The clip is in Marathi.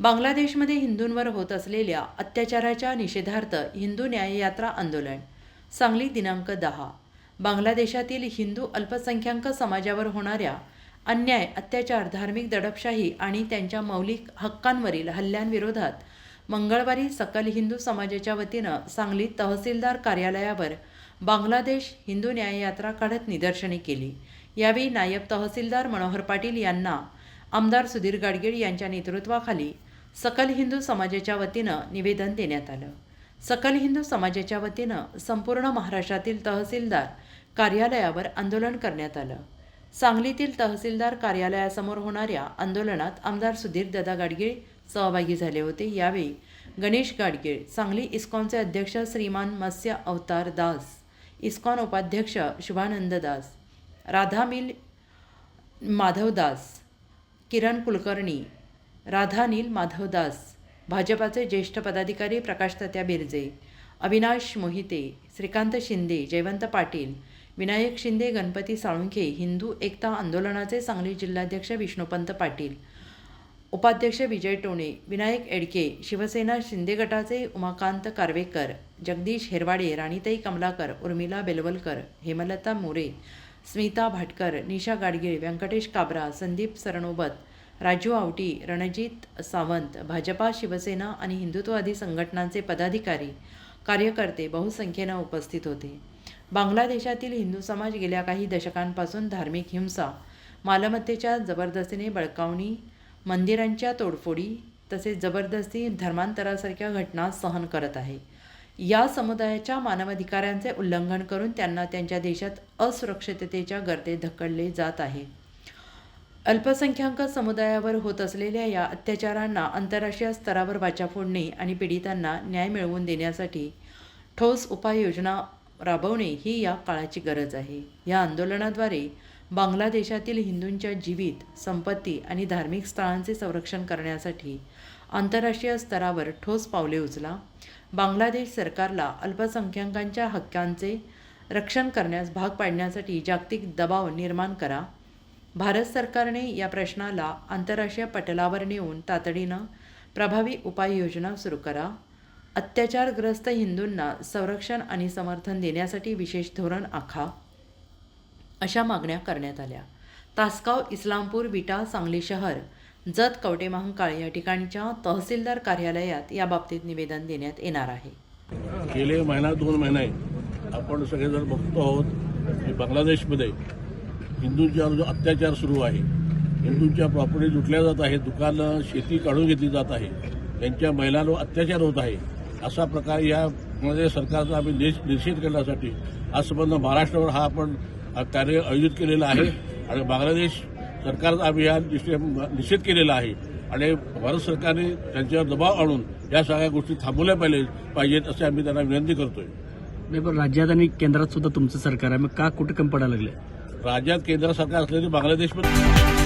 बांगलादेशमध्ये हिंदूंवर होत असलेल्या अत्याचाराच्या निषेधार्थ हिंदू न्याययात्रा आंदोलन सांगली दिनांक 10. बांगलादेशातील हिंदू अल्पसंख्याक समाजावर होणाऱ्या अन्याय, अत्याचार, धार्मिक दडपशाही आणि त्यांच्या मौलिक हक्कांवरील हल्ल्यांविरोधात मंगळवारी सकल हिंदू समाजाच्या वतीनं सांगलीत तहसीलदार कार्यालयावर बांगलादेश हिंदू न्याययात्रा काढत निदर्शने केली. यावेळी नायब तहसीलदार मनोहर पाटील यांना आमदार सुधीर गाडगीळ यांच्या नेतृत्वाखाली सकल हिंदू समाजाच्या वतीनं निवेदन देण्यात आलं. सकल हिंदू समाजाच्या वतीनं संपूर्ण महाराष्ट्रातील तहसीलदार कार्यालयावर आंदोलन करण्यात आलं. सांगलीतील तहसीलदार कार्यालयासमोर होणाऱ्या आंदोलनात आमदार सुधीरदादा गाडगीळ सहभागी झाले होते. यावेळी गणेश गाडगीळ, सांगली इस्कॉनचे अध्यक्ष श्रीमान मत्स्य अवतार दास, इस्कॉन उपाध्यक्ष शुभानंद दास, राधानील माधवदास, किरण कुलकर्णी, राधानील माधवदास, भाजपाचे ज्येष्ठ पदाधिकारी प्रकाश तात्या बिरजे, अविनाश मोहिते, श्रीकांत शिंदे, जयवंत पाटील, विनायक शिंदे, गणपती साळुंखे, हिंदू एकता आंदोलनाचे सांगली जिल्हाध्यक्ष विष्णुपंत पाटील, उपाध्यक्ष विजय टोणे, विनायक एडके, शिवसेना शिंदे गटाचे उमाकांत कारवेकर, जगदीश हेरवाडे, राणीताई कमलाकर, उर्मिला बेलवलकर, हेमलता मोरे, स्मिता भाटकर, निशा गाडगीळ, व्यंकटेश काबरा, संदीप सरनोबत, राजू आवटी, रणजित सावंत, भाजपा, शिवसेना आणि हिंदुत्ववादी संघटनांचे पदाधिकारी, कार्यकर्ते बहुसंख्येनं उपस्थित होते. बांगलादेशातील हिंदू समाज गेल्या काही दशकांपासून धार्मिक हिंसा, मालमत्तेच्या जबरदस्तीने बळकावणी, मंदिरांच्या तोडफोडी तसेच जबरदस्ती धर्मांतरासारख्या घटना सहन करत आहे. या समुदायाच्या मानवाधिकारांचे उल्लंघन करून त्यांना त्यांच्या देशात असुरक्षिततेच्या गर्तेत ढकलले जात आहे. अल्पसंख्याक समुदायावर होत असलेल्या या अत्याचारांना आंतरराष्ट्रीय स्तरावर वाचा फोडणे आणि पीडितांना न्याय मिळवून देण्यासाठी ठोस उपाययोजना राबवणे ही या काळाची गरज आहे. या आंदोलनाद्वारे बांगलादेशातील हिंदूंच्या जीवित, संपत्ती आणि धार्मिक स्थळांचे संरक्षण करण्यासाठी आंतरराष्ट्रीय स्तरावर ठोस पावले उचला. बांगलादेश सरकारला अल्पसंख्याकांच्या हक्कांचे रक्षण करण्यास भाग पाडण्यासाठी जागतिक दबाव निर्माण करा. भारत सरकारने या प्रश्नाला आंतरराष्ट्रीय पटलावर नेऊन तातडीनं प्रभावी उपाययोजना सुरू करा. अत्याचारग्रस्त हिंदूंना संरक्षण आणि समर्थन देण्यासाठी विशेष धोरण आखा, अशा मागण्या करण्यात आल्या. तासगाव, इस्लामपूर, विटा, सांगली शहर, जत, कवटे महांकाळ या ठिकाणच्या तहसीलदार कार्यालयात याबाबतीत निवेदन देण्यात येणार आहे. गेले महिना 2 महिने आपण सगळेजण बघतो आहोत की बांगलादेशमध्ये हिंदूंच्यावर जो अत्याचार सुरू आहे, हिंदूंच्या प्रॉपर्टी लुटल्या जात आहे, दुकानं, शेती काढून घेतली जात आहे, त्यांच्या महिलांवर अत्याचार होत आहे. असा प्रकार यामध्ये सरकारचा आम्ही निषेध करण्यासाठी आज संबंध महाराष्ट्रावर हा आपण कार्य आयोजित केलेलं आहे आणि बांगलादेश सरकारचा आम्ही हा निषेध केलेला आहे आणि भारत सरकारने त्यांच्यावर दबाव आणून या सगळ्या गोष्टी थांबवल्या पाहिजेत असे आम्ही त्यांना विनंती करतोय. नाही, पण राज्यात आणि केंद्रात सुद्धा तुमचं सरकार आहे, मग का कुठे कमी पडायला लागले? राज्यात केंद्र सरकार असलेली बांगलादेशमध्ये